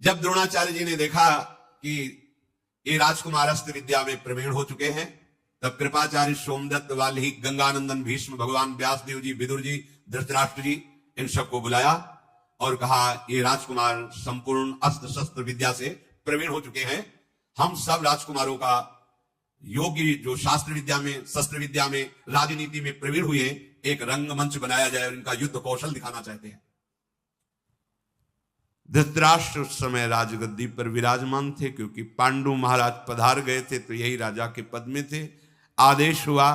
जब द्रोणाचार्य जी ने देखा कि ये राजकुमार अस्त्र विद्या में प्रवीण हो चुके हैं, तब कृपाचार्य, सोमदत्त, वाल्मीकि, गंगानंदन, भीष्म, भगवान व्यासदेव जी, विदुर जी, धृतराष्ट्र जी, इन सबको बुलाया और कहा ये राजकुमार संपूर्ण अस्त्र शस्त्र विद्या से प्रवीण हो चुके हैं। हम सब राजकुमारों का योग्य जो शास्त्र विद्या में, शस्त्र विद्या में, राजनीति में प्रवीण हुए एक रंगमंच बनाया जाए और इनका युद्ध कौशल दिखाना चाहते हैं। धृतराष्ट्र उस समय राजगद्दी पर विराजमान थे, क्योंकि पांडु महाराज पधार गए थे तो यही राजा के पद में थे। आदेश हुआ,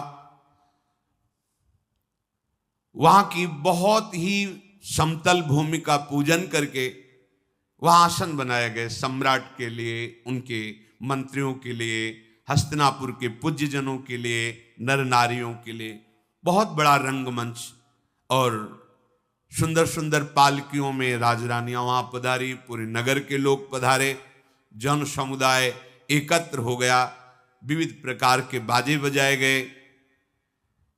वहां की बहुत ही समतल भूमि का पूजन करके वहां आसन बनाए गए सम्राट के लिए, उनके मंत्रियों के लिए, हस्तिनापुर के पूज्यजनों के लिए, नर नारियों के लिए बहुत बड़ा रंगमंच, और सुंदर सुंदर पालकियों में राजरानियां वहां पधारी, पूरे नगर के लोग पधारे, जन समुदाय एकत्र हो गया, विविध प्रकार के बाजे बजाए गए।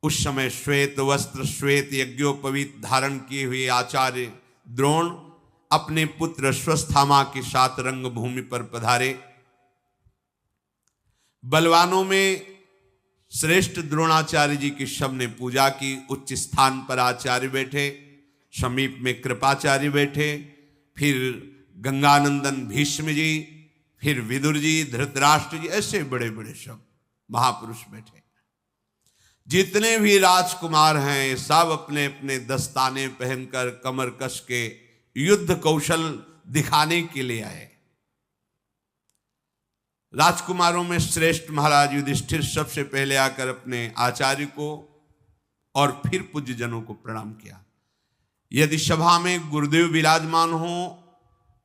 उस समय श्वेत वस्त्र, श्वेत यज्ञोपवीत धारण किए हुए आचार्य द्रोण अपने पुत्र अश्वत्थामा के साथ रंगभूमि पर पधारे। बलवानों में श्रेष्ठ द्रोणाचार्य जी की सबने पूजा की। उच्च स्थान पर आचार्य बैठे, समीप में कृपाचार्य बैठे, फिर गंगानंदन भीष्म जी, फिर विदुर जी, धृतराष्ट्र जी, ऐसे बड़े बड़े सब महापुरुष बैठे। जितने भी राजकुमार हैं सब अपने अपने दस्ताने पहनकर कमर कस के युद्ध कौशल दिखाने के लिए आए। राजकुमारों में श्रेष्ठ महाराज युधिष्ठिर सबसे पहले आकर अपने आचार्य को और फिर पूज्य जनों को प्रणाम किया। यदि सभा में गुरुदेव विराजमान हो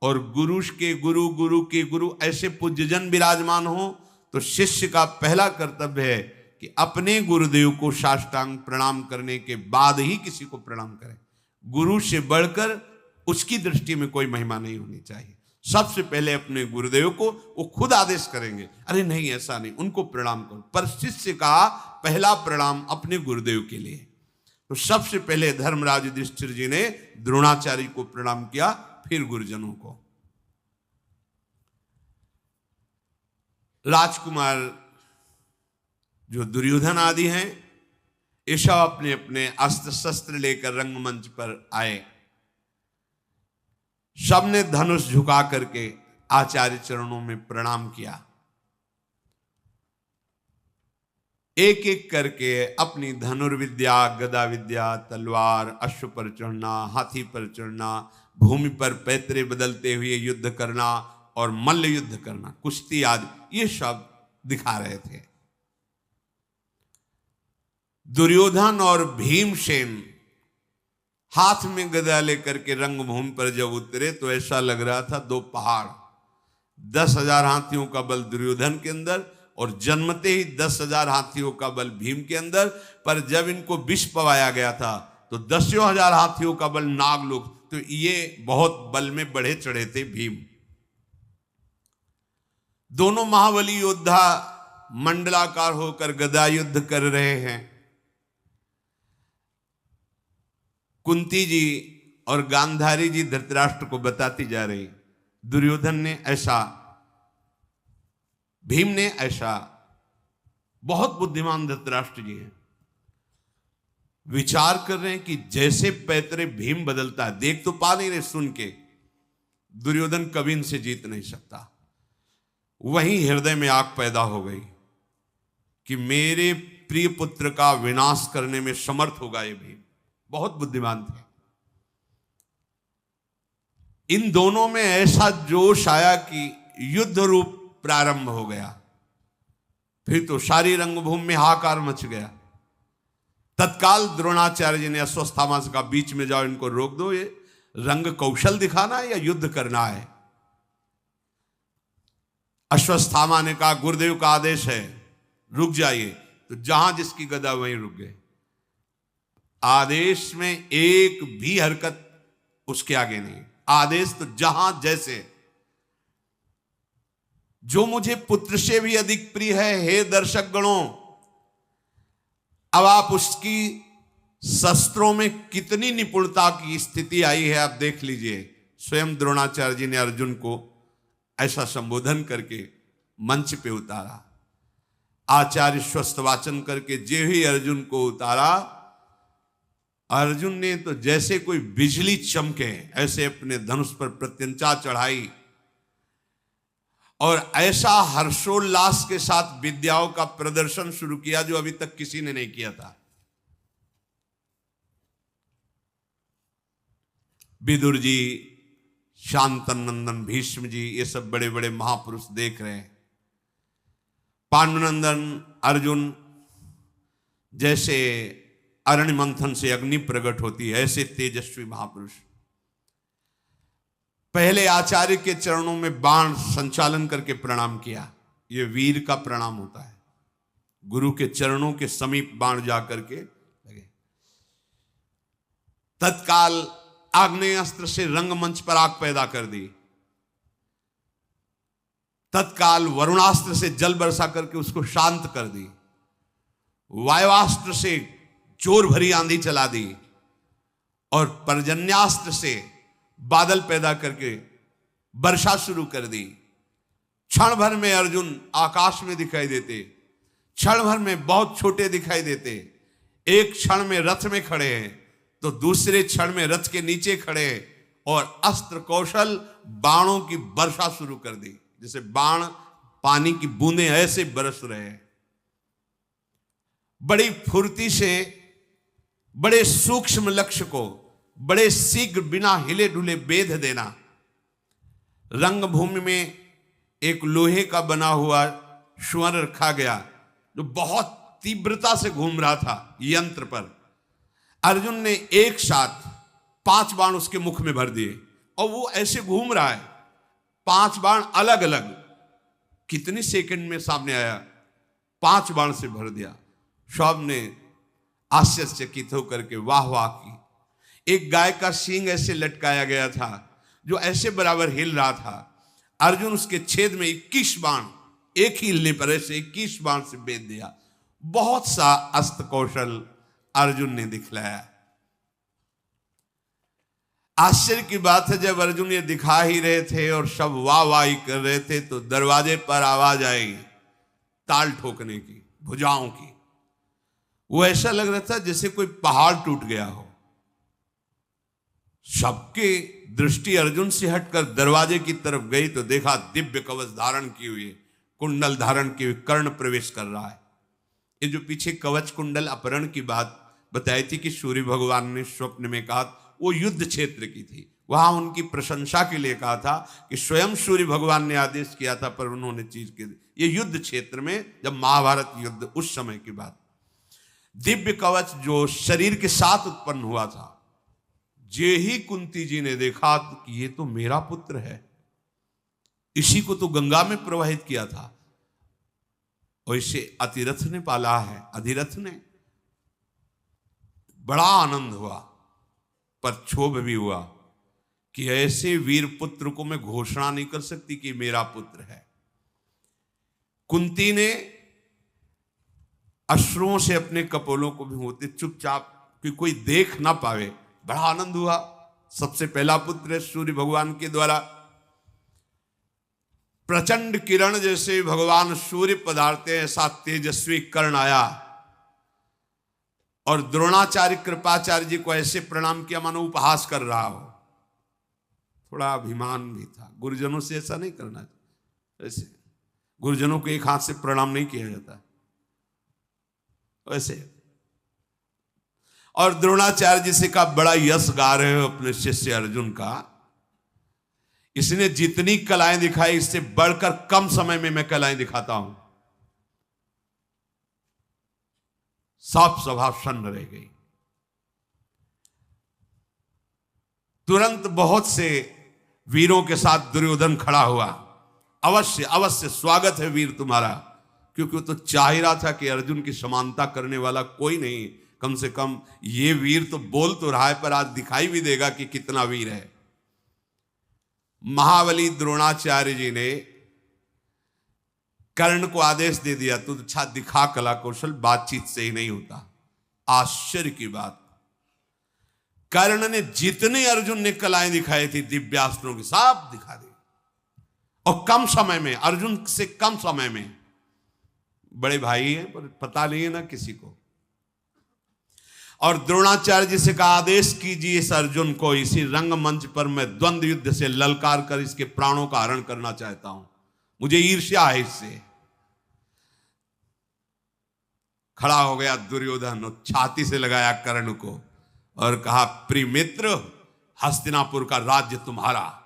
और गुरु के गुरु, गुरु के गुरु ऐसे पूज्यजन विराजमान हो, तो शिष्य का पहला कर्तव्य है कि अपने गुरुदेव को साष्टांग प्रणाम करने के बाद ही किसी को प्रणाम करें। गुरु से बढ़कर उसकी दृष्टि में कोई महिमा नहीं होनी चाहिए। सबसे पहले अपने गुरुदेव को वो खुद आदेश करेंगे, अरे नहीं ऐसा नहीं, उनको प्रणाम करो। पर शिष्य का पहला प्रणाम अपने गुरुदेव के लिए। तो सबसे पहले धर्मराज युधिष्ठिर जी ने द्रोणाचार्य को प्रणाम किया, फिर गुरुजनों को। राजकुमार जो दुर्योधन आदि हैं, ये सब अपने अपने अस्त्र शस्त्र लेकर रंगमंच पर आए। सबने धनुष झुका करके आचार्य चरणों में प्रणाम किया। एक एक करके अपनी धनुर्विद्या, गदा विद्या, तलवार, अश्व पर चढ़ना, हाथी पर चढ़ना, भूमि पर पैतरे बदलते हुए युद्ध करना और मल्ल युद्ध करना, कुश्ती आदि, ये सब दिखा रहे थे। दुर्योधन और भीमसेन हाथ में गदा लेकर के रंगभूमि पर जब उतरे तो ऐसा लग रहा था दो पहाड़। 10,000 हाथियों का बल दुर्योधन के अंदर और जन्मते ही 10,000 हाथियों का बल भीम के अंदर। पर जब इनको विष पवाया गया था तो 10,000 हाथियों का बल नागलोक, तो ये बहुत बल में बढ़े चढ़े थे भीम। दोनों महाबली योद्धा मंडलाकार होकर गदा युद्ध कर रहे हैं। कुंती जी और गांधारी जी धृतराष्ट्र को बताती जा रही, दुर्योधन ने ऐसा, भीम ने ऐसा। बहुत बुद्धिमान धृतराष्ट्र जी हैं। विचार कर रहे हैं कि जैसे पैतरे भीम बदलता है, देख तो पा नहीं रहे, सुन के, दुर्योधन कभी इनसे जीत नहीं सकता। वहीं हृदय में आग पैदा हो गई कि मेरे प्रिय पुत्र का विनाश करने में समर्थ होगा ये भीम। बहुत बुद्धिमान थे। इन दोनों में ऐसा जोश आया कि युद्ध रूप प्रारंभ हो गया। फिर तो सारी रंगभूमि में हाहाकार मच गया। तत्काल द्रोणाचार्य जी ने अश्वत्थामा से कहा, बीच में जाओ, इनको रोक दो, ये रंग कौशल दिखाना है या युद्ध करना है। अश्वत्थामा ने कहा, गुरुदेव का आदेश है, रुक जाइए। तो जहां जिसकी गदा वहीं रुक गए। आदेश में एक भी हरकत उसके आगे नहीं। आदेश तो जहां जैसे। जो मुझे पुत्र से भी अधिक प्रिय है, हे दर्शक गणों, अब आप उसकी शस्त्रों में कितनी निपुणता की स्थिति आई है आप देख लीजिए। स्वयं द्रोणाचार्य जी ने अर्जुन को ऐसा संबोधन करके मंच पे उतारा। आचार्य स्वस्थ वाचन करके जे ही अर्जुन को उतारा, अर्जुन ने तो जैसे कोई बिजली चमके ऐसे अपने धनुष पर प्रत्यंचा चढ़ाई और ऐसा हर्षोल्लास के साथ विद्याओं का प्रदर्शन शुरू किया जो अभी तक किसी ने नहीं किया था। विदुर जी, शांतनंदन, भीष्म जी, ये सब बड़े बड़े महापुरुष देख रहे हैं। पांडुनंदन अर्जुन जैसे अरण्य मंथन से अग्नि प्रकट होती है ऐसे तेजस्वी महापुरुष पहले आचार्य के चरणों में बाण संचालन करके प्रणाम किया। ये वीर का प्रणाम होता है, गुरु के चरणों के समीप बाण जाकर के लगे। तत्काल आग्नेय अस्त्र से रंगमंच पर आग पैदा कर दी। तत्काल वरुणास्त्र से जल बरसा करके उसको शांत कर दी। वायुवास्त्र से जोर भरी आंधी चला दी और पर्जन्यास्त्र से बादल पैदा करके वर्षा शुरू कर दी। क्षण भर में अर्जुन आकाश में दिखाई देते, क्षण भर में बहुत छोटे दिखाई देते। एक क्षण में रथ में खड़े हैं तो दूसरे क्षण में रथ के नीचे खड़े हैं और अस्त्र कौशल बाणों की वर्षा शुरू कर दी। जैसे बाण पानी की बूंदें ऐसे बरस रहे हैं। बड़ी फुर्ती से बड़े सूक्ष्म लक्ष्य को बड़े शीघ्र बिना हिले डुले बेध देना। रंगभूमि में एक लोहे का बना हुआ स्वर्ण रखा गया जो बहुत तीव्रता से घूम रहा था यंत्र पर। अर्जुन ने एक साथ 5 बाण उसके मुख में भर दिए और वो ऐसे घूम रहा है। 5 बाण अलग अलग कितने सेकंड में सामने आया, 5 बाण से भर दिया। सब ने आश्चर्यचकित होकर के वाह वाह की। एक गाय का सींग ऐसे लटकाया गया था जो ऐसे बराबर हिल रहा था। अर्जुन उसके छेद में 21 बाण एक ही हिलने पर ऐसे 21 बाण से बेध दिया। बहुत सा अस्त्र कौशल अर्जुन ने दिखलाया। आश्चर्य की बात है, जब अर्जुन ये दिखा ही रहे थे और सब वाह वाही कर रहे थे तो दरवाजे पर आवाज आई ताल ठोकने की, भुजाओं की। वो ऐसा लग रहा था जैसे कोई पहाड़ टूट गया हो। सबकी दृष्टि अर्जुन से हटकर दरवाजे की तरफ गई तो देखा दिव्य कवच धारण की हुई, कुंडल धारण की हुई कर्ण प्रवेश कर रहा है। ये जो पीछे कवच कुंडल अपहरण की बात बताई थी कि सूर्य भगवान ने स्वप्न में कहा, वो युद्ध क्षेत्र की थी। वहां उनकी प्रशंसा के लिए कहा था कि स्वयं सूर्य भगवान ने आदेश किया था, पर उन्होंने चीज की। ये युद्ध क्षेत्र में जब महाभारत युद्ध उस समय की बात, दिव्य कवच जो शरीर के साथ उत्पन्न हुआ था, जे ही कुंती जी ने देखा कि ये तो मेरा पुत्र है, इसी को तो गंगा में प्रवाहित किया था, और इसे अतिरथ ने पाला है, अधिरथ ने। बड़ा आनंद हुआ, पर क्षोभ भी हुआ कि ऐसे वीर पुत्र को मैं घोषणा नहीं कर सकती कि मेरा पुत्र है। कुंती ने अश्रुओं से अपने कपोलों को भी होते चुपचाप कि कोई देख ना पावे। बड़ा आनंद हुआ, सबसे पहला पुत्र है सूर्य भगवान के द्वारा। प्रचंड किरण जैसे भगवान सूर्य पधारते ऐसा तेजस्वी कर्ण आया और द्रोणाचार्य कृपाचार्य जी को ऐसे प्रणाम किया मानो उपहास कर रहा हो। थोड़ा अभिमान भी था। गुरुजनों से ऐसा नहीं करना चाहिए। ऐसे गुरुजनों को एक हाथ से प्रणाम नहीं किया जाता वैसे। और द्रोणाचार्य जी से कहा, बड़ा यश गा रहे हो अपने शिष्य अर्जुन का, इसने जितनी कलाएं दिखाई इससे बढ़कर कम समय में मैं कलाएं दिखाता हूं। सब सभा सन्न रह गई। तुरंत बहुत से वीरों के साथ दुर्योधन खड़ा हुआ। अवश्य अवश्य स्वागत है वीर तुम्हारा, क्योंकि वो तो चाह ही रहा था कि अर्जुन की समानता करने वाला कोई नहीं, कम से कम ये वीर तो बोल तो रहा है, पर आज दिखाई भी देगा कि कितना वीर है। महाबली द्रोणाचार्य जी ने कर्ण को आदेश दे दिया, तू अच्छा दिखा कला कौशल, बातचीत से ही नहीं होता। आश्चर्य की बात, कर्ण ने जितने अर्जुन ने कलाएं दिखाई थी दिव्यास्त्रों की सब दिखा दी। और कम समय में, अर्जुन से कम समय में, बड़े भाई हैं पर पता नहीं है ना किसी को। और द्रोणाचार्य जी से कहा आदेश कीजिए इस अर्जुन को, इसी रंगमंच पर मैं द्वंद्व युद्ध से ललकार कर इसके प्राणों का हरण करना चाहता हूं, मुझे ईर्ष्या है इससे। खड़ा हो गया दुर्योधन और छाती से लगाया कर्ण को और कहा प्रिय मित्र, हस्तिनापुर का राज्य तुम्हारा,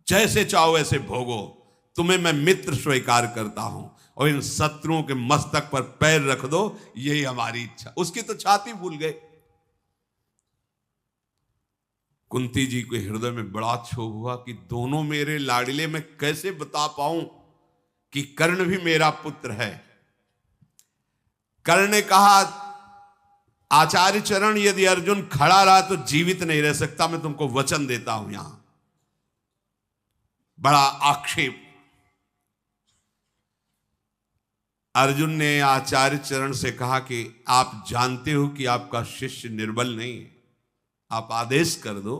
जैसे चाहो वैसे भोगो, तुम्हें मैं मित्र स्वीकार करता हूं और इन शत्रुओं के मस्तक पर पैर रख दो, यही हमारी इच्छा। उसकी तो छाती भूल गए। कुंती जी के हृदय में बड़ा क्षोभ हुआ कि दोनों मेरे लाडले, मैं कैसे बता पाऊं कि कर्ण भी मेरा पुत्र है। कर्ण ने कहा आचार्य चरण, यदि अर्जुन खड़ा रहा तो जीवित नहीं रह सकता, मैं तुमको वचन देता हूं। यहां बड़ा आक्षेप। अर्जुन ने आचार्य चरण से कहा कि आप जानते हो कि आपका शिष्य निर्बल नहीं है, आप आदेश कर दो,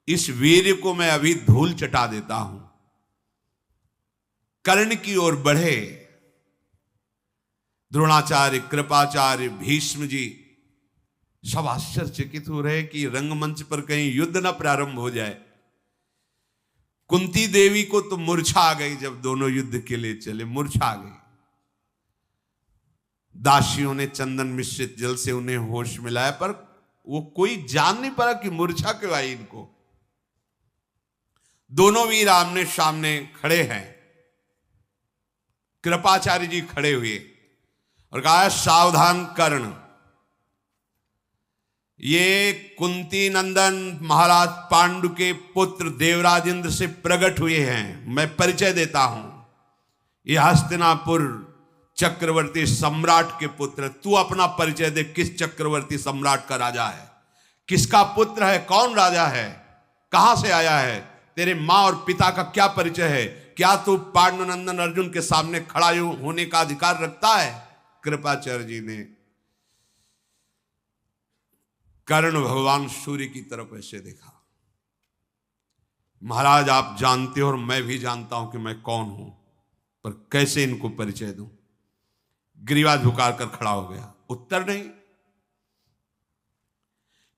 इस वीर को मैं अभी धूल चटा देता हूं। कर्ण की ओर बढ़े द्रोणाचार्य, कृपाचार्य, भीष्म जी सब आश्चर्यचकित हो रहे कि रंगमंच पर कहीं युद्ध न प्रारंभ हो जाए। कुंती देवी को तो मूर्छा आ गई, जब दोनों युद्ध के लिए चले मूर्छा आ गई। दासियों ने चंदन मिश्रित जल से उन्हें होश मिलाया, पर वो कोई जान नहीं पाया कि मूर्छा क्यों आई इनको। दोनों वीर आमने सामने खड़े हैं। कृपाचार्य जी खड़े हुए और कहा सावधान कर्ण, ये कुंती नंदन महाराज पांडु के पुत्र देवराज इंद्र से प्रकट हुए हैं। मैं परिचय देता हूं, ये हस्तिनापुर चक्रवर्ती सम्राट के पुत्र। तू अपना परिचय दे, किस चक्रवर्ती सम्राट का राजा है, किसका पुत्र है, कौन राजा है, कहां से आया है, तेरे मां और पिता का क्या परिचय है, क्या तू पांडुनंदन अर्जुन के सामने खड़ा होने का अधिकार रखता है। कृपाचार्य जी ने कर्ण भगवान सूर्य की तरफ ऐसे देखा। महाराज आप जानते हो और मैं भी जानता हूं कि मैं कौन हूं, पर कैसे इनको परिचय दूं। ग्रीवा झुकार कर खड़ा हो गया, उत्तर नहीं।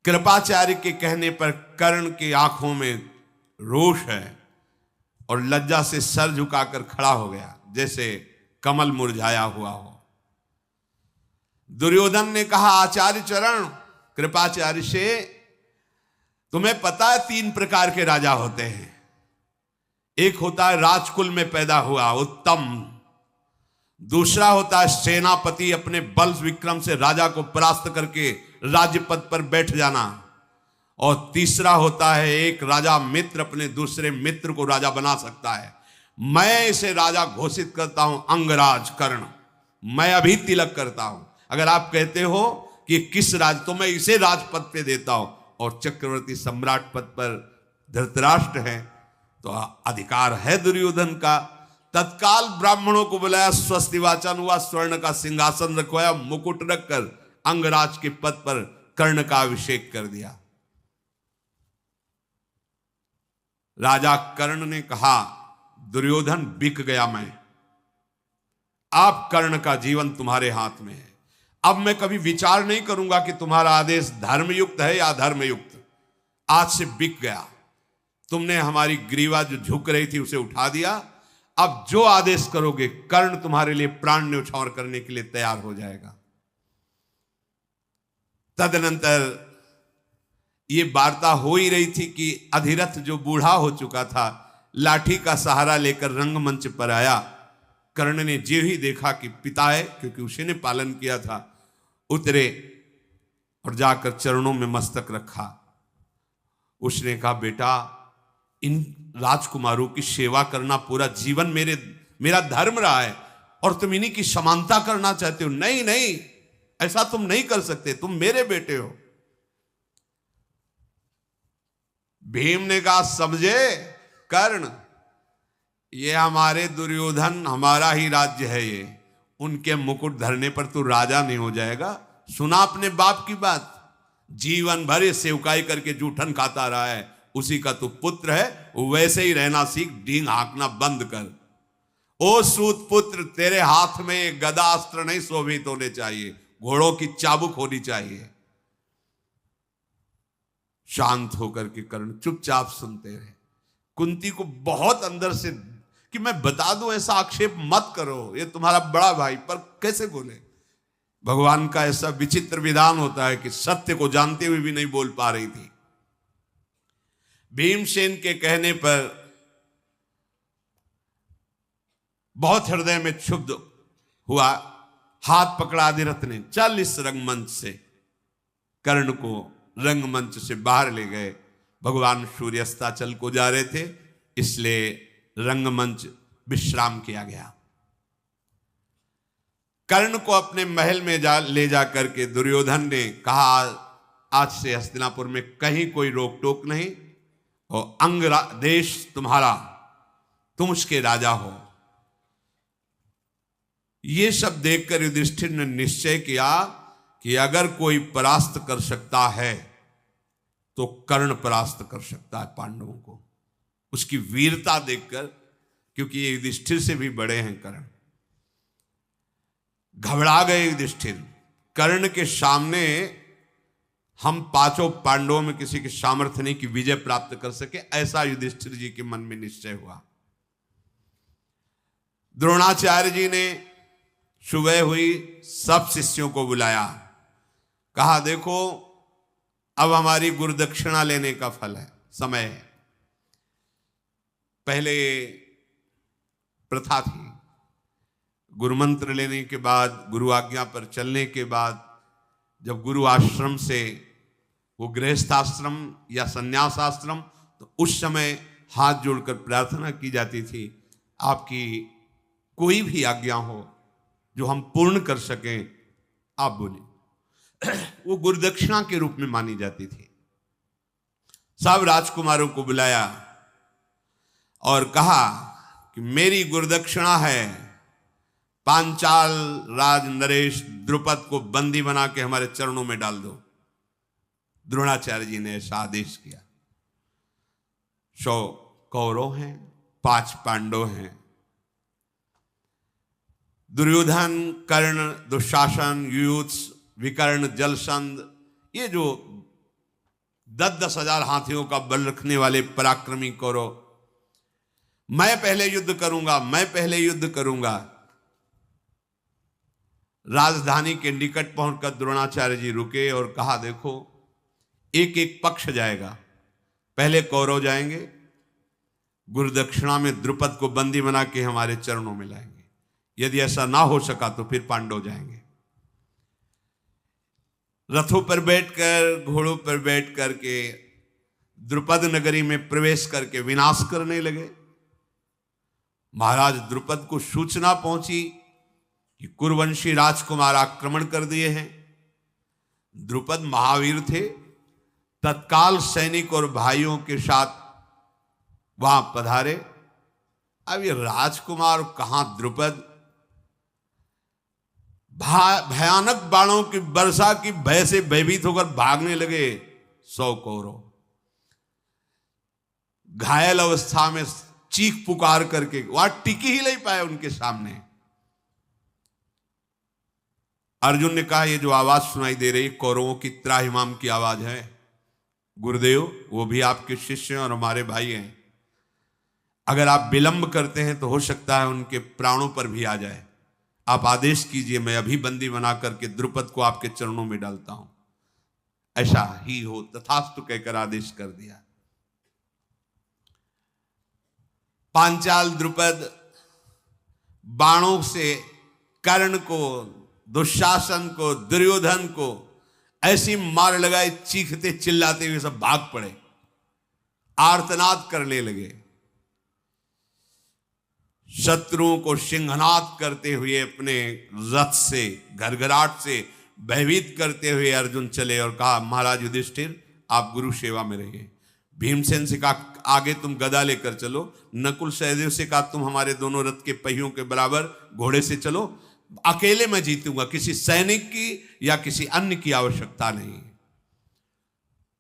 कृपाचार्य के कहने पर कर्ण की आंखों में रोष है और लज्जा से सर झुकाकर खड़ा हो गया, जैसे कमल मुरझाया हुआ हो। दुर्योधन ने कहा आचार्य चरण, कृपाचार्य से, तुम्हें पता है 3 प्रकार के राजा होते हैं। एक होता है राजकुल में पैदा हुआ उत्तम, दूसरा होता है सेनापति, अपने बल विक्रम से राजा को परास्त करके राज्य पद पर बैठ जाना, और तीसरा होता है एक राजा मित्र अपने दूसरे मित्र को राजा बना सकता है। मैं इसे राजा घोषित करता हूं, अंगराज कर्ण। मैं अभी तिलक करता हूं। अगर आप कहते हो कि किस राज, तो मैं इसे राजपद पे देता हूं, और चक्रवर्ती सम्राट पद पर धृतराष्ट्र है, तो अधिकार है दुर्योधन का। तत्काल ब्राह्मणों को बुलाया, स्वस्ति वाचन हुआ, स्वर्ण का सिंहासन रखवाया, मुकुट रखकर अंगराज के पद पर कर्ण का अभिषेक कर दिया। राजा कर्ण ने कहा दुर्योधन बिक गया मैं, अब कर्ण का जीवन तुम्हारे हाथ में है। अब मैं कभी विचार नहीं करूंगा कि तुम्हारा आदेश धर्मयुक्त है या अधर्मयुक्त। आज से बिक गया। तुमने हमारी ग्रीवा जो झुक रही थी उसे उठा दिया। अब जो आदेश करोगे, कर्ण तुम्हारे लिए प्राण न्यौछावर करने के लिए तैयार हो जाएगा। तदनंतर ये वार्ता हो ही रही थी कि अधिरथ जो बूढ़ा हो चुका था, लाठी का सहारा लेकर रंगमंच पर आया। कर्ण ने जो ही देखा कि पिता है, क्योंकि उसी ने पालन किया था, उतरे और जाकर चरणों में मस्तक रखा। उसने कहा बेटा, इन राजकुमारों की सेवा करना पूरा जीवन मेरा धर्म रहा है, और तुम इन्हीं की समानता करना चाहते हो। नहीं नहीं, ऐसा तुम नहीं कर सकते, तुम मेरे बेटे हो। भीम ने कहा समझे कर्ण, ये हमारे दुर्योधन, हमारा ही राज्य है ये, उनके मुकुट धरने पर तू राजा नहीं हो जाएगा। सुना अपने बाप की बात, जीवन भर ये सेवकाई करके जूठन खाता रहा है, उसी का तू पुत्र है, वैसे ही रहना सीख, ढींग हाँकना बंद कर। ओ सूत पुत्र, तेरे हाथ में गदा अस्त्र नहीं शोभित होने चाहिए, घोड़ों की चाबुक होनी चाहिए। शांत होकर के कर्ण चुपचाप सुनते रहे। कुंती को बहुत अंदर से कि मैं बता दूं, ऐसा आक्षेप मत करो, ये तुम्हारा बड़ा भाई, पर कैसे बोले। भगवान का ऐसा विचित्र विधान होता है कि सत्य को जानते हुए भी नहीं बोल पा रही थी। भीमसेन के कहने पर बहुत हृदय में क्षुब्ध हुआ, हाथ पकड़ा अधिरथ ने, चल इस रंगमंच से। कर्ण को रंगमंच से बाहर ले गए। भगवान सूर्यास्ताचल को जा रहे थे, इसलिए रंगमंच विश्राम किया गया। कर्ण को अपने महल में ले जा करके दुर्योधन ने कहा, आज से हस्तिनापुर में कहीं कोई रोक टोक नहीं, और अंग देश तुम्हारा, तुम उसके राजा हो। ये सब देखकर युधिष्ठिर ने निश्चय किया कि अगर कोई परास्त कर सकता है तो कर्ण परास्त कर सकता है पांडवों को। उसकी वीरता देखकर, क्योंकि ये युधिष्ठिर से भी बड़े हैं कर्ण। घबरा गए युधिष्ठिर, कर्ण के सामने हम पांचों पांडवों में किसी के सामर्थ्य नहीं कि विजय प्राप्त कर सके, ऐसा युधिष्ठिर जी के मन में निश्चय हुआ। द्रोणाचार्य जी ने सुबह हुई, सब शिष्यों को बुलाया, कहा देखो अब हमारी गुरुदक्षिणा लेने का फल है, समय है। पहले प्रथा थी, गुरु मंत्र लेने के बाद, गुरु आज्ञा पर चलने के बाद, जब गुरु आश्रम से वो गृहस्थाश्रम या संन्यासाश्रम, तो उस समय हाथ जोड़कर प्रार्थना की जाती थी, आपकी कोई भी आज्ञा हो जो हम पूर्ण कर सकें, आप बोलिए। वो गुरुदक्षिणा के रूप में मानी जाती थी। सब राजकुमारों को बुलाया और कहा कि मेरी गुरुदक्षिणा है, पांचाल राज नरेश द्रुपद को बंदी बना के हमारे चरणों में डाल दो। द्रोणाचार्य जी ने ऐसा आदेश किया। 100 कौरव हैं, 5 पांडव हैं। दुर्योधन, कर्ण, दुशासन, युयुत्स, विकर्ण, जलसंध, ये जो 10-10 हजार हाथियों का बल रखने वाले पराक्रमी कौरव, मैं पहले युद्ध करूंगा, मैं पहले युद्ध करूंगा। राजधानी के निकट पहुंचकर द्रोणाचार्य जी रुके और कहा देखो, एक एक पक्ष जाएगा, पहले कौरव जाएंगे, गुरुदक्षिणा में द्रुपद को बंदी बना के हमारे चरणों में लाएंगे। यदि ऐसा ना हो सका तो फिर पांडव जाएंगे। रथों पर बैठकर, घोड़ों पर बैठ करके द्रुपद नगरी में प्रवेश करके विनाश करने लगे। महाराज द्रुपद को सूचना पहुंची कि कुरुवंशी राजकुमार आक्रमण कर दिए हैं। द्रुपद महावीर थे, तत्काल सैनिक और भाइयों के साथ वहां पधारे। अब ये राजकुमार कहां द्रुपद, भयानक बाणों की वर्षा की भय से भयभीत होकर भागने लगे 100 कौरव। घायल अवस्था में चीख पुकार करके वहां टिक ही नहीं पाए उनके सामने। अर्जुन ने कहा, ये जो आवाज सुनाई दे रही कौरवों की त्राहिमाम की आवाज है। गुरुदेव, वो भी आपके शिष्य हैं और हमारे भाई हैं, अगर आप विलंब करते हैं तो हो सकता है उनके प्राणों पर भी आ जाए। आप आदेश कीजिए, मैं अभी बंदी बना करके द्रुपद को आपके चरणों में डालता हूं। ऐसा ही हो, तथास्तु कहकर आदेश कर दिया। पांचाल द्रुपद बाणों से कर्ण को, दुशासन को, दुर्योधन को ऐसी मार लगाए, चीखते चिल्लाते हुए सब भाग पड़े, आर्तनाद करने लगे। शत्रुओं को सिंहनाद करते हुए अपने रथ से, घरघराट से भयभीत करते हुए अर्जुन चले और कहा, महाराज युधिष्ठिर, आप गुरु सेवा में रहिए। भीमसेन से कहा, आगे तुम गदा लेकर चलो। नकुल सहदेव से कहा, तुम हमारे दोनों रथ के पहियों के बराबर घोड़े से चलो, अकेले मैं जीतूंगा, किसी सैनिक की या किसी अन्य की आवश्यकता नहीं।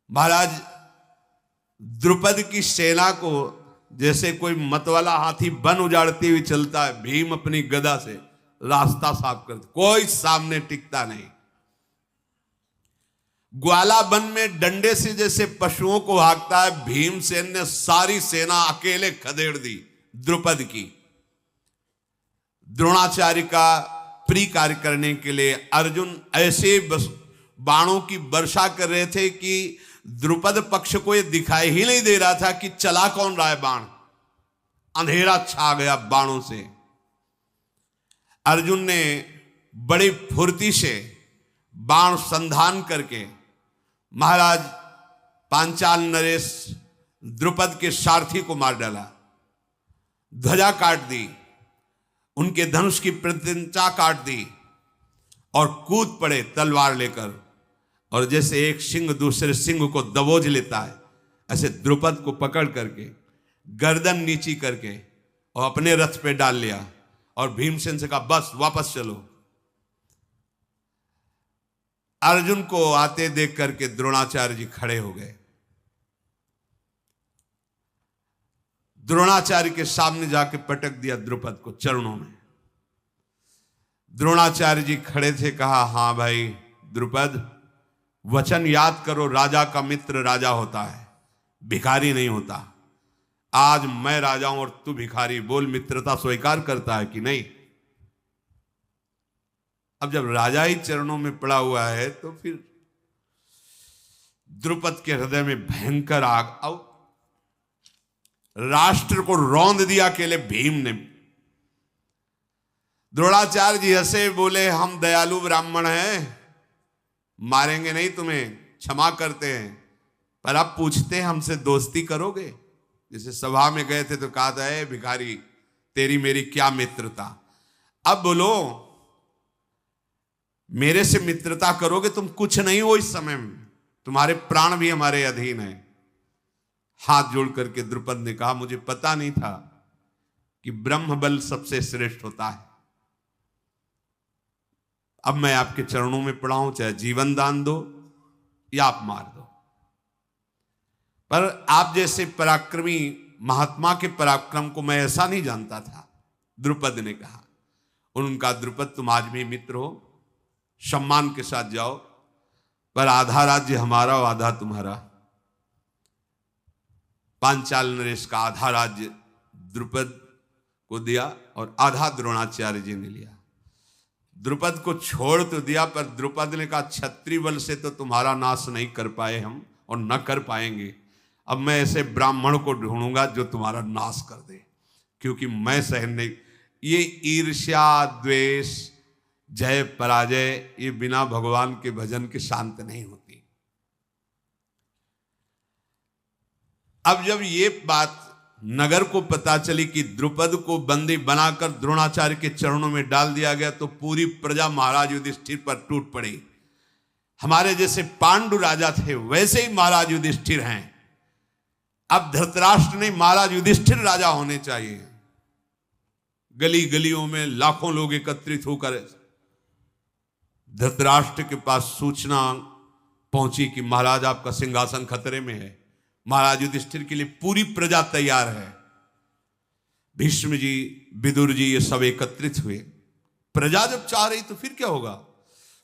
महाराज द्रुपद की सेना को जैसे कोई मतवाला हाथी वन उजाड़ते हुए चलता है, भीम अपनी गदा से रास्ता साफ करते, कोई सामने टिकता नहीं। ग्वाला वन में डंडे से जैसे पशुओं को हाँकता है, भीमसेन ने सारी सेना अकेले खदेड़ दी द्रुपद की। द्रोणाचार्य का प्री कार्य करने के लिए अर्जुन ऐसे बाणों की वर्षा कर रहे थे कि द्रुपद पक्ष को यह दिखाई ही नहीं दे रहा था कि चला कौन रहा है बाण। अंधेरा छा गया बाणों से। अर्जुन ने बड़ी फुर्ती से बाण संधान करके महाराज पांचाल नरेश द्रुपद के सारथी को मार डाला, ध्वजा काट दी, उनके धनुष की प्रतिंचा काट दी और कूद पड़े तलवार लेकर। और जैसे एक सिंह दूसरे सिंह को दबोच लेता है, ऐसे द्रुपद को पकड़ करके गर्दन नीची करके और अपने रथ पे डाल लिया और भीमसेन से कहा बस वापस चलो। अर्जुन को आते देख करके द्रोणाचार्य जी खड़े हो गए। द्रोणाचार्य के सामने जाके पटक दिया द्रुपद को चरणों में। द्रोणाचार्य जी खड़े थे, कहा हाँ भाई द्रुपद, वचन याद करो, राजा का मित्र राजा होता है, भिखारी नहीं होता। आज मैं राजा हूं और तू भिखारी, बोल मित्रता स्वीकार करता है कि नहीं? अब जब राजा ही चरणों में पड़ा हुआ है तो फिर द्रुपद के हृदय में भयंकर आग, अब राष्ट्र को रौंद दिया अकेले भीम ने। द्रोणाचार्य जी हंसे, बोले हम दयालु ब्राह्मण हैं, मारेंगे नहीं तुम्हें, क्षमा करते हैं, पर अब पूछते हैं हमसे दोस्ती करोगे? जैसे सभा में गए थे तो कहा था ए भिखारी तेरी मेरी क्या मित्रता, अब बोलो मेरे से मित्रता करोगे? तुम कुछ नहीं हो इस समय में, तुम्हारे प्राण भी हमारे अधीन है। हाथ जोड़ करके द्रुपद ने कहा मुझे पता नहीं था कि ब्रह्म बल सबसे श्रेष्ठ होता है। अब मैं आपके चरणों में पड़ा हूं, चाहे जीवन दान दो या आप मार दो, पर आप जैसे पराक्रमी महात्मा के पराक्रम को मैं ऐसा नहीं जानता था। द्रुपद ने कहा। उनका द्रुपद तुम आज भी मित्र हो, सम्मान के साथ जाओ, पर आधा राज्य हमारा और आधा तुम्हारा। पांचाल नरेश का आधा राज्य द्रुपद को दिया और आधा द्रोणाचार्य जी ने लिया। द्रुपद को छोड़ तो दिया, पर द्रुपद ने कहा क्षत्रिय बल से तो तुम्हारा नाश नहीं कर पाए हम और न कर पाएंगे, अब मैं ऐसे ब्राह्मण को ढूंढूंगा जो तुम्हारा नाश कर दे, क्योंकि मैं सहन नहीं। ये ईर्ष्या द्वेष जय पराजय ये बिना भगवान के भजन के शांत नहीं होती। अब जब ये बात नगर को पता चली कि द्रुपद को बंदी बनाकर द्रोणाचार्य के चरणों में डाल दिया गया, तो पूरी प्रजा महाराज युधिष्ठिर पर टूट पड़ी। हमारे जैसे पांडु राजा थे वैसे ही महाराज युधिष्ठिर हैं। अब धृतराष्ट्र नहीं, महाराज युधिष्ठिर राजा होने चाहिए। गली गलियों में लाखों लोग एकत्रित होकर धृतराष्ट्र के पास सूचना पहुंची कि महाराज आपका सिंहासन खतरे में है। महाराज युधिष्ठिर के लिए पूरी प्रजा तैयार है। भीष्म जी, विदुर जी ये सब एकत्रित हुए। प्रजा जब चाह रही तो फिर क्या होगा?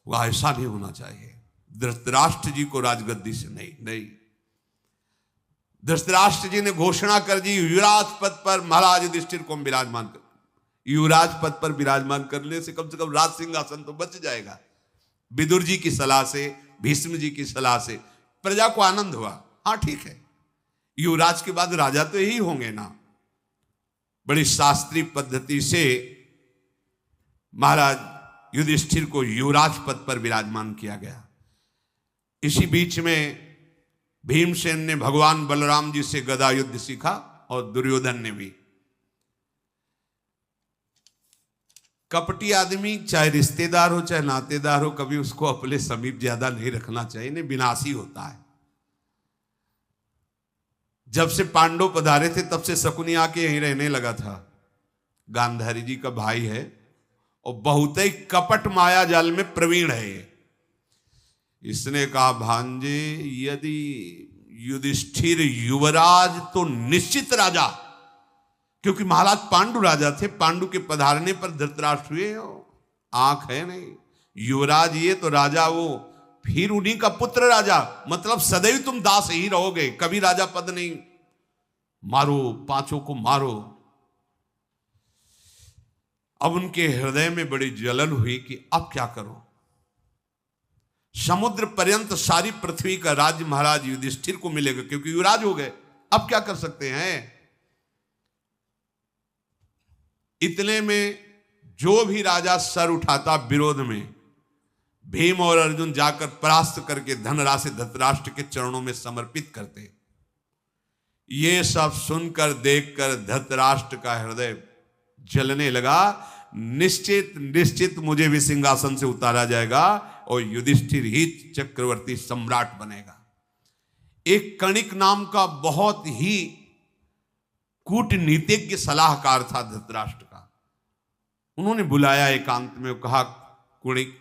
वह ऐसा नहीं होना चाहिए। धृतराष्ट्र जी को राजगद्दी से नहीं। धृतराष्ट्र जी ने घोषणा कर दी युवराज पद पर महाराज युधिष्ठिर को विराजमान कर। युवराज पद पर विराजमान करने से कम राज सिंहासन तो बच जाएगा। विदुर जी की सलाह से, भीष्म जी की सलाह से प्रजा को आनंद हुआ। हाँ ठीक है, युवराज के बाद राजा तो यही होंगे ना। बड़ी शास्त्रीय पद्धति से महाराज युधिष्ठिर को युवराज पद पर विराजमान किया गया। इसी बीच में भीमसेन ने भगवान बलराम जी से गदा युद्ध सीखा और दुर्योधन ने भी। कपटी आदमी चाहे रिश्तेदार हो चाहे नातेदार हो, कभी उसको अपने समीप ज्यादा नहीं रखना चाहिए, नहीं विनाशी होता है। जब से पांडव पधारे थे तब से शकुनी आके यहीं रहने लगा था। गांधारी जी का भाई है और बहुत ही कपट माया जाल में प्रवीण है ये। इसने कहा भांजे यदि युधिष्ठिर युवराज तो निश्चित राजा, क्योंकि महाराज पांडु राजा थे। पांडु के पधारने पर धृतराष्ट्र हुए हो, आंख है नहीं। युवराज ये तो राजा वो, फिर उन्हीं का पुत्र राजा, मतलब सदैव तुम दास ही रहोगे, कभी राजा पद नहीं। मारो, पांचों को मारो। अब उनके हृदय में बड़ी जलन हुई कि अब क्या करो। समुद्र पर्यंत सारी पृथ्वी का राज्य महाराज युधिष्ठिर को मिलेगा, क्योंकि युवराज हो गए। अब क्या कर सकते हैं। इतने में जो भी राजा सर उठाता विरोध में, भीम और अर्जुन जाकर परास्त करके धनराशि धृतराष्ट्र के चरणों में समर्पित करते। ये सब सुनकर देखकर धृतराष्ट्र का हृदय जलने लगा। निश्चित निश्चित मुझे भी सिंहासन से उतारा जाएगा और युधिष्ठिर ही चक्रवर्ती सम्राट बनेगा। एक कणिक नाम का बहुत ही कूटनीतिज्ञ सलाहकार था धृतराष्ट्र का। उन्होंने बुलाया एकांत में, कहा कुणिक,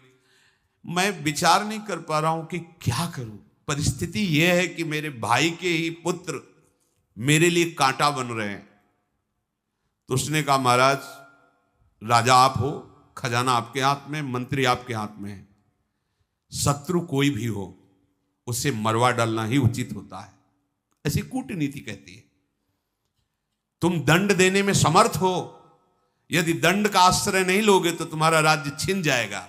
मैं विचार नहीं कर पा रहा हूं कि क्या करूं। परिस्थिति यह है कि मेरे भाई के ही पुत्र मेरे लिए कांटा बन रहे हैं। तो उसने कहा, महाराज राजा आप हो, खजाना आपके हाथ में, मंत्री आपके हाथ में है। शत्रु कोई भी हो उसे मरवा डालना ही उचित होता है, ऐसी कूटनीति कहती है। तुम दंड देने में समर्थ हो, यदि दंड का आश्रय नहीं लोगे तो तुम्हारा राज्य छिन जाएगा।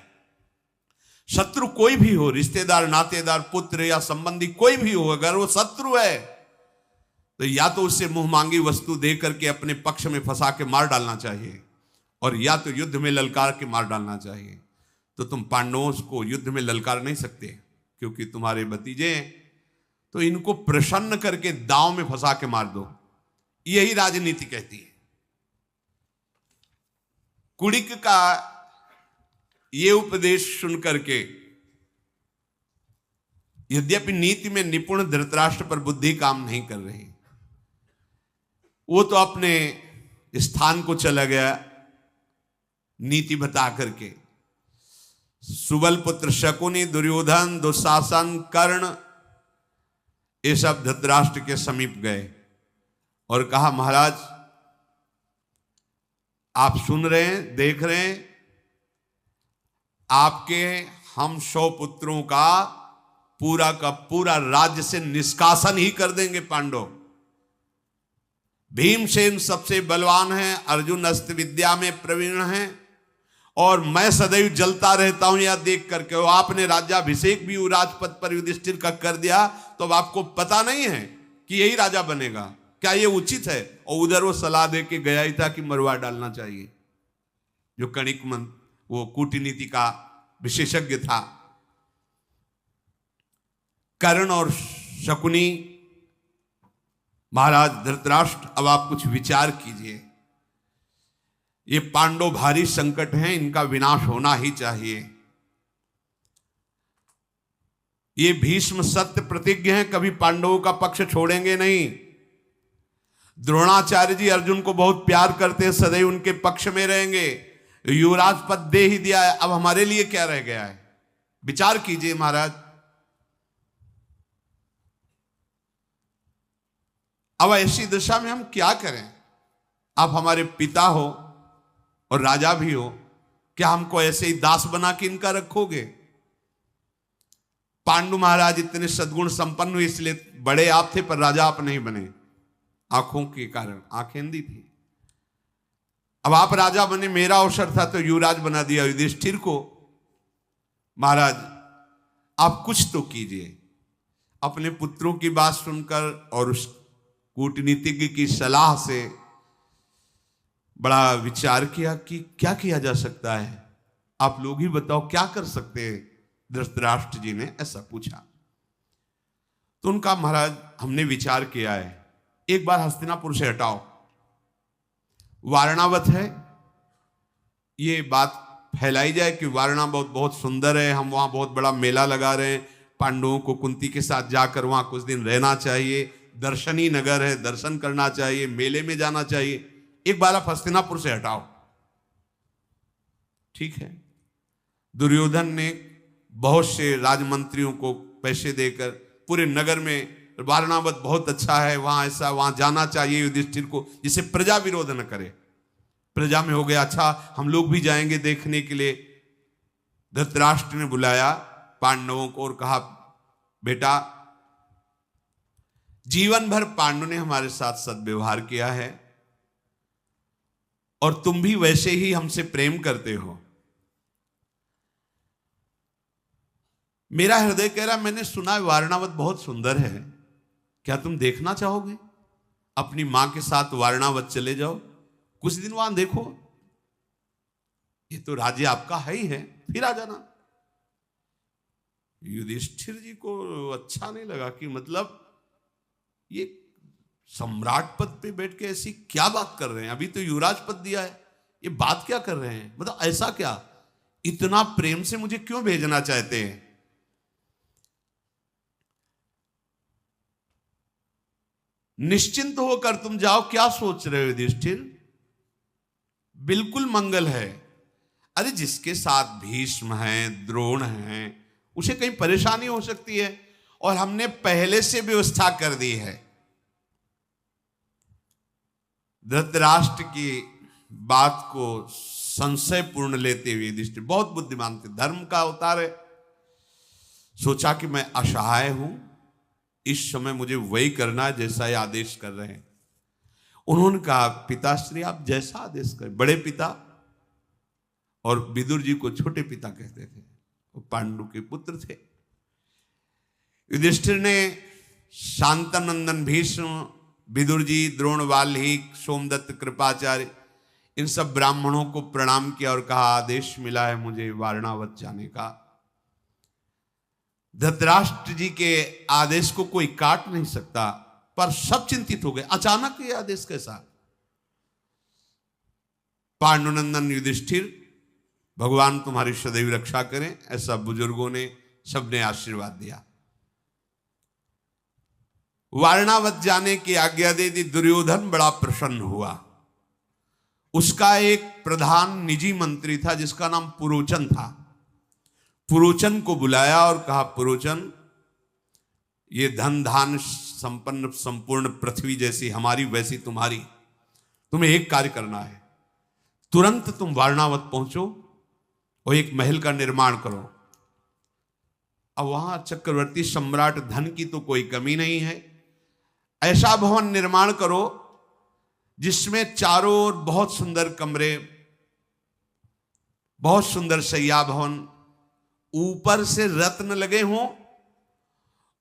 शत्रु कोई भी हो, रिश्तेदार, नातेदार, पुत्र या संबंधी कोई भी हो, अगर वो शत्रु है तो या तो उसे मुंह मांगी वस्तु दे करके अपने पक्ष में फंसा के मार डालना चाहिए, और या तो युद्ध में ललकार के मार डालना चाहिए। तो तुम पांडवों को युद्ध में ललकार नहीं सकते, क्योंकि तुम्हारे भतीजे हैं, तो इनको प्रसन्न करके दांव में फंसा के मार दो। यही राजनीति कहती है। कुणिक का ये उपदेश सुन करके, यद्यपि नीति में निपुण धृतराष्ट्र पर बुद्धि काम नहीं कर रही, वो तो अपने स्थान को चला गया नीति बता करके। सुबल पुत्र शकुनी, दुर्योधन, दुशासन, कर्ण, ये सब धृतराष्ट्र के समीप गए और कहा, महाराज आप सुन रहे हैं, देख रहे हैं, आपके हम 100 पुत्रों का पूरा राज्य से निष्कासन ही कर देंगे पांडव। भीमसेन सबसे बलवान है, अर्जुन अस्त्र विद्या में प्रवीण है, और मैं सदैव जलता रहता हूं यह देख करके। और आपने राज्याभिषेक भी राजपद पर युधिष्ठिर का कर दिया, तो अब आपको पता नहीं है कि यही राजा बनेगा, क्या ये उचित है। और उधर वो सलाह दे के गया ही था कि मरवा डालना चाहिए, जो कणिक वो कूटनीति का विशेषज्ञ था। कर्ण और शकुनी, महाराज धृतराष्ट्र अब आप कुछ विचार कीजिए, ये पांडव भारी संकट हैं, इनका विनाश होना ही चाहिए। ये भीष्म सत्य प्रतिज्ञ हैं, कभी पांडवों का पक्ष छोड़ेंगे नहीं। द्रोणाचार्य जी अर्जुन को बहुत प्यार करते हैं, सदैव उनके पक्ष में रहेंगे। युवराज पद दे ही दिया है, अब हमारे लिए क्या रह गया है। विचार कीजिए महाराज। अब ऐसी दशा में हम क्या करें। आप हमारे पिता हो और राजा भी हो, क्या हमको ऐसे ही दास बना के इनका रखोगे। पांडु महाराज इतने सद्गुण संपन्न हुए, इसलिए बड़े आप थे पर राजा आप नहीं बने, आंखों के कारण, आंखें अंधी थी। अब आप राजा बने, मेरा अवसर था तो युवराज बना दिया युधिष्ठिर को। महाराज आप कुछ तो कीजिए। अपने पुत्रों की बात सुनकर और उस कूटनीतिज्ञ की सलाह से बड़ा विचार किया कि क्या किया जा सकता है। आप लोग ही बताओ क्या कर सकते हैं। धृतराष्ट्र जी ने ऐसा पूछा तो उनका, महाराज हमने विचार किया है, एक बार हस्तिनापुर से हटाओ, वारणावत है, ये बात फैलाई जाए कि वारणावत बहुत सुंदर है, हम वहां बहुत बड़ा मेला लगा रहे हैं, पांडवों को कुंती के साथ जाकर वहां कुछ दिन रहना चाहिए, दर्शनी नगर है, दर्शन करना चाहिए, मेले में जाना चाहिए, एक बार आप हस्तिनापुर से हटाओ। ठीक है। दुर्योधन ने बहुत से राजमंत्रियों को पैसे देकर पूरे नगर में वारणावत बहुत अच्छा है, वहां ऐसा, वहां जाना चाहिए युधिष्ठिर को, जिसे प्रजा विरोध न करे। प्रजा में हो गया, अच्छा हम लोग भी जाएंगे देखने के लिए। धृतराष्ट्र ने बुलाया पांडवों को और कहा, बेटा जीवन भर पांडु ने हमारे साथ सद्व्यवहार किया है और तुम भी वैसे ही हमसे प्रेम करते हो। मेरा हृदय कह रहा, मैंने सुना है वारणावत बहुत सुंदर है, क्या तुम देखना चाहोगे? अपनी मां के साथ वारणावत चले जाओ, कुछ दिन वहां देखो, ये तो राज्य आपका है ही है, फिर आ जाना। युधिष्ठिर जी को अच्छा नहीं लगा कि मतलब ये सम्राट पद पे बैठ के ऐसी क्या बात कर रहे हैं, अभी तो युवराज पद दिया है, ये बात क्या कर रहे हैं, मतलब ऐसा क्या, इतना प्रेम से मुझे क्यों भेजना चाहते हैं? निश्चिंत होकर तुम जाओ, क्या सोच रहे हो युधिष्ठिर, बिल्कुल मंगल है। अरे जिसके साथ भीष्म हैं, द्रोण हैं, उसे कहीं परेशानी हो सकती है, और हमने पहले से व्यवस्था कर दी है। धृतराष्ट्र की बात को संशयपूर्ण लेते हुए युधिष्ठिर बहुत बुद्धिमान थे, धर्म का अवतार है, सोचा कि मैं असहाय हूं, इस समय मुझे वही करना है जैसा ये आदेश कर रहे हैं। उन्होंने कहा, पिताश्री आप जैसा आदेश करें। बड़े पिता, और विदुर जी को छोटे पिता कहते थे, वो पांडु के पुत्र थे। युधिष्ठिर ने शांतनंदन भीष्म, विदुर जी, द्रोण, वाल्मीकि, सोमदत्त, कृपाचार्य, इन सब ब्राह्मणों को प्रणाम किया और कहा, आदेश मिला है मुझे वारणावत जाने का। धृतराष्ट्र जी के आदेश को कोई काट नहीं सकता, पर सब चिंतित हो गए, अचानक ये आदेश कैसा? पांडुनंदन युधिष्ठिर, भगवान तुम्हारी सदैव रक्षा करें, ऐसा बुजुर्गों ने सबने आशीर्वाद दिया। वारणावत जाने की आज्ञा दे दी। दुर्योधन बड़ा प्रसन्न हुआ। उसका एक प्रधान निजी मंत्री था जिसका नाम पुरोचन था। पुरोचन को बुलाया और कहा, पुरोचन, ये धन धान संपन्न संपूर्ण पृथ्वी जैसी हमारी वैसी तुम्हारी, तुम्हें एक कार्य करना है, तुरंत तुम वारणावत पहुंचो और एक महल का निर्माण करो। अब वहां चक्रवर्ती सम्राट धन की तो कोई कमी नहीं है, ऐसा भवन निर्माण करो जिसमें चारों ओर बहुत सुंदर कमरे, बहुत सुंदर शैया भवन, ऊपर से रत्न लगे हों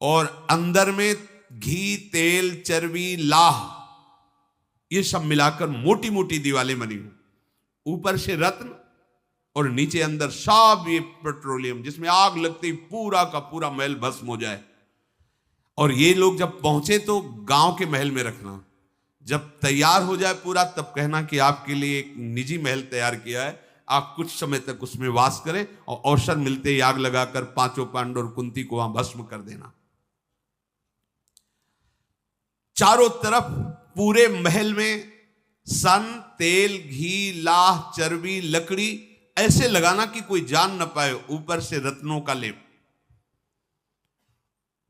और अंदर में घी, तेल, चर्बी, लाह, ये सब मिलाकर मोटी मोटी दीवारें बनी हो, ऊपर से रत्न और नीचे अंदर सब ये पेट्रोलियम, जिसमें आग लगती पूरा का पूरा महल भस्म हो जाए। और ये लोग जब पहुंचे तो गांव के महल में रखना, जब तैयार हो जाए पूरा तब कहना कि आपके लिए एक निजी महल तैयार किया है, आप कुछ समय तक उसमें वास करें और अवसर मिलते ही आग लगाकर पांचों पांडव और कुंती को वहां भस्म कर देना। चारों तरफ पूरे महल में सन, तेल, घी, लाह, चर्बी, लकड़ी ऐसे लगाना कि कोई जान न पाए, ऊपर से रत्नों का लेप।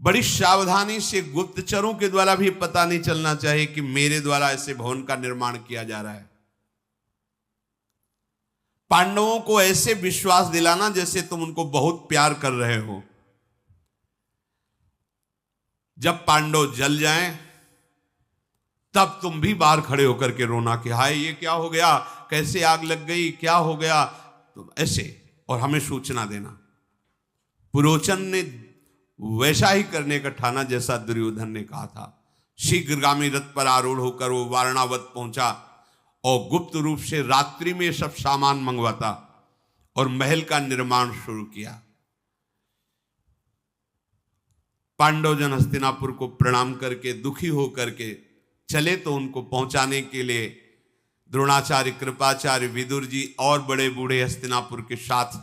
बड़ी सावधानी से, गुप्तचरों के द्वारा भी पता नहीं चलना चाहिए कि मेरे द्वारा ऐसे भवन का निर्माण किया जा रहा है। पांडवों को ऐसे विश्वास दिलाना जैसे तुम उनको बहुत प्यार कर रहे हो। जब पांडव जल जाएं तब तुम भी बाहर खड़े होकर के रोना कि हाय ये क्या हो गया, कैसे आग लग गई, क्या हो गया, तो ऐसे, और हमें सूचना देना। पुरोचन ने वैसा ही करने का ठाना जैसा दुर्योधन ने कहा था। शीघ्रगामी रथ पर आरूढ़ होकर वो वारणावत पहुंचा और गुप्त रूप से रात्रि में सब सामान मंगवाता और महल का निर्माण शुरू किया। पांडवजन हस्तिनापुर को प्रणाम करके दुखी होकर के चले तो उनको पहुंचाने के लिए द्रोणाचार्य, कृपाचार्य, विदुर जी और बड़े बूढ़े हस्तिनापुर के साथ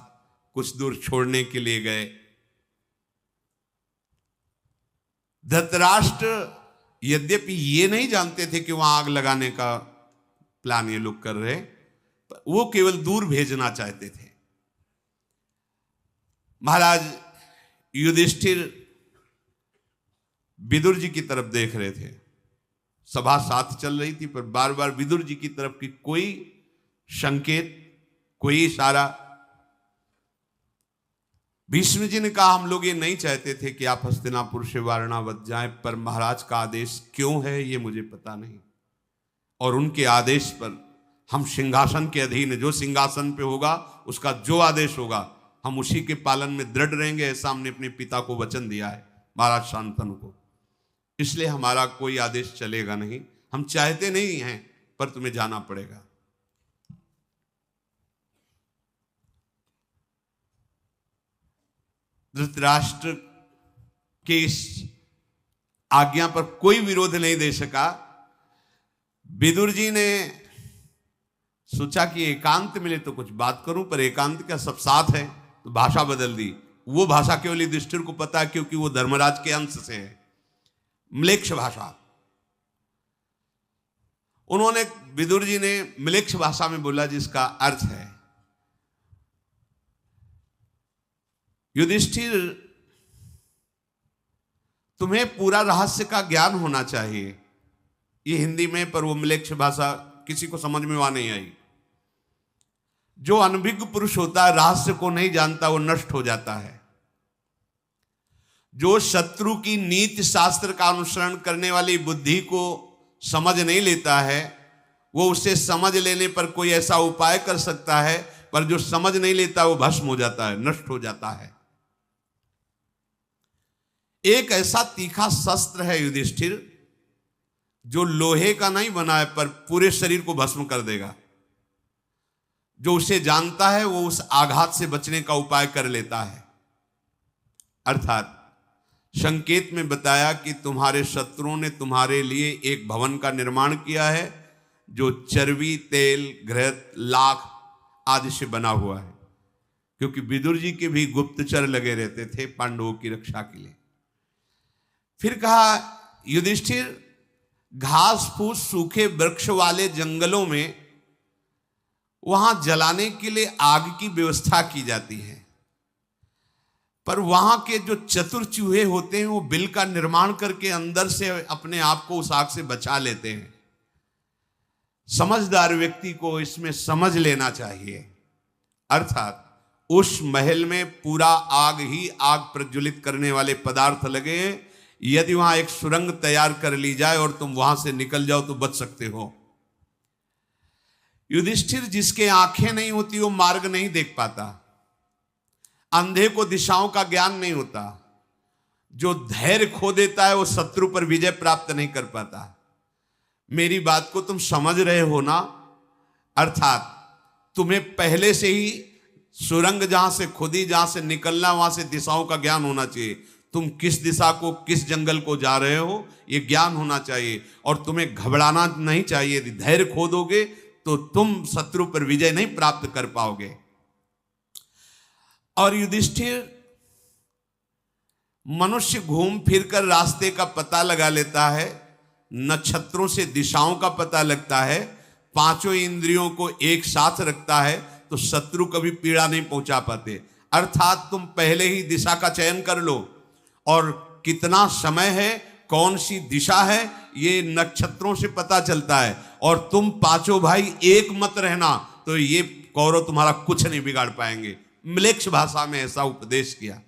कुछ दूर छोड़ने के लिए गए। धृतराष्ट्र यद्यपि ये नहीं जानते थे कि वहां आग लगाने का प्लान ये लोग कर रहे, पर वो केवल दूर भेजना चाहते थे। महाराज युधिष्ठिर विदुर जी की तरफ देख रहे थे। सभा साथ चल रही थी, पर बार बार विदुर जी की तरफ की कोई संकेत, कोई इशारा। भीष्म जी ने कहा, हम लोग ये नहीं चाहते थे कि आप हस्तिनापुर से वारणावत जाएं, पर महाराज का आदेश क्यों है ये मुझे पता नहीं, और उनके आदेश पर हम सिंहासन के अधीन, जो सिंहासन पे होगा उसका जो आदेश होगा हम उसी के पालन में दृढ़ रहेंगे, ऐसा हमने अपने पिता को वचन दिया है, महाराज शांतनु को। इसलिए हमारा कोई आदेश चलेगा नहीं, हम चाहते नहीं हैं पर तुम्हें जाना पड़ेगा। धृतराष्ट्र के इस आज्ञा पर कोई विरोध नहीं दे सका। विदुर जी ने सोचा कि एकांत मिले तो कुछ बात करूं, पर एकांत का सब साथ है, तो भाषा बदल दी। वो भाषा केवल युधिष्ठिर को पता है क्योंकि वो धर्मराज के अंश से है, म्लेच्छ भाषा। उन्होंने, विदुर जी ने म्लेच्छ भाषा में बोला जिसका अर्थ है, युधिष्ठिर तुम्हें पूरा रहस्य का ज्ञान होना चाहिए। ये हिंदी में, पर वो म्लेच्छ भाषा किसी को समझ में वहां नहीं आई। जो अनभिज्ञ पुरुष होता है, रहस्य को नहीं जानता, वो नष्ट हो जाता है। जो शत्रु की नीति शास्त्र का अनुसरण करने वाली बुद्धि को समझ नहीं लेता है, वो उसे समझ लेने पर कोई ऐसा उपाय कर सकता है, पर जो समझ नहीं लेता वो भस्म हो जाता है, नष्ट हो जाता है। एक ऐसा तीखा शस्त्र है युधिष्ठिर, जो लोहे का नहीं बना है पर पूरे शरीर को भस्म कर देगा। जो उसे जानता है वो उस आघात से बचने का उपाय कर लेता है। अर्थात संकेत में बताया कि तुम्हारे शत्रुओं ने तुम्हारे लिए एक भवन का निर्माण किया है, जो चर्बी, तेल, घृत, लाख आदि से बना हुआ है, क्योंकि विदुर जी के भी गुप्तचर लगे रहते थे पांडवों की रक्षा के लिए। फिर कहा, युधिष्ठिर घास फूस सूखे वृक्ष वाले जंगलों में वहां जलाने के लिए आग की व्यवस्था की जाती है, पर वहां के जो चतुर चूहे होते हैं वो बिल का निर्माण करके अंदर से अपने आप को उस आग से बचा लेते हैं। समझदार व्यक्ति को इसमें समझ लेना चाहिए। अर्थात उस महल में पूरा आग ही आग प्रज्वलित करने वाले पदार्थ लगे हैं। यदि वहां एक सुरंग तैयार कर ली जाए और तुम वहां से निकल जाओ तो बच सकते हो। युधिष्ठिर, जिसके आंखें नहीं होती वो मार्ग नहीं देख पाता, अंधे को दिशाओं का ज्ञान नहीं होता, जो धैर्य खो देता है वो शत्रु पर विजय प्राप्त नहीं कर पाता। मेरी बात को तुम समझ रहे हो ना? अर्थात तुम्हें पहले से ही सुरंग जहां से खुदी, जहां से निकलना, वहां से दिशाओं का ज्ञान होना चाहिए। तुम किस दिशा को, किस जंगल को जा रहे हो, यह ज्ञान होना चाहिए। और तुम्हें घबराना नहीं चाहिए। यदि धैर्य खो दोगे तो तुम शत्रु पर विजय नहीं प्राप्त कर पाओगे। और युधिष्ठिर, मनुष्य घूम फिरकर रास्ते का पता लगा लेता है, नक्षत्रों से दिशाओं का पता लगता है, पांचों इंद्रियों को एक साथ रखता है, तो शत्रु कभी पीड़ा नहीं पहुंचा पाते। अर्थात तुम पहले ही दिशा का चयन कर लो, और कितना समय है, कौन सी दिशा है, ये नक्षत्रों से पता चलता है। और तुम पांचों भाई एक मत रहना, तो ये कौरव तुम्हारा कुछ नहीं बिगाड़ पाएंगे। म्लेच्छ भाषा में ऐसा उपदेश किया।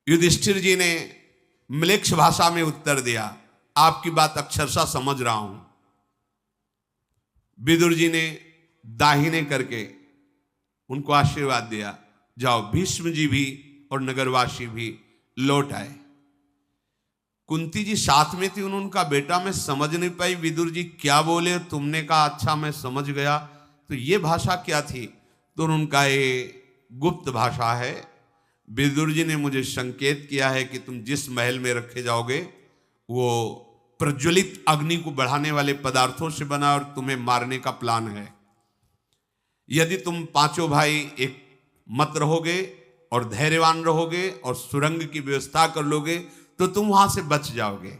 युधिष्ठिर जी ने म्लेच्छ भाषा में उत्तर दिया, आपकी बात अक्षरशः समझ रहा हूं। विदुर जी ने दाहिने करके उनको आशीर्वाद दिया, जाओ। भीष्म जी भी और नगरवासी भी लौट आए। कुंती जी साथ में थी, उनका बेटा, मैं समझ नहीं पाई विदुर जी क्या बोले। तुमने कहा अच्छा मैं समझ गया, तो ये भाषा क्या थी? तो उनका ये गुप्त भाषा है। विदुर जी ने मुझे संकेत किया है कि तुम जिस महल में रखे जाओगे वो प्रज्वलित अग्नि को बढ़ाने वाले पदार्थों से बना, और तुम्हें मारने का प्लान है। यदि तुम पांचों भाई एक मत रहोगे और धैर्यवान रहोगे और सुरंग की व्यवस्था कर लोगे तो तुम वहां से बच जाओगे।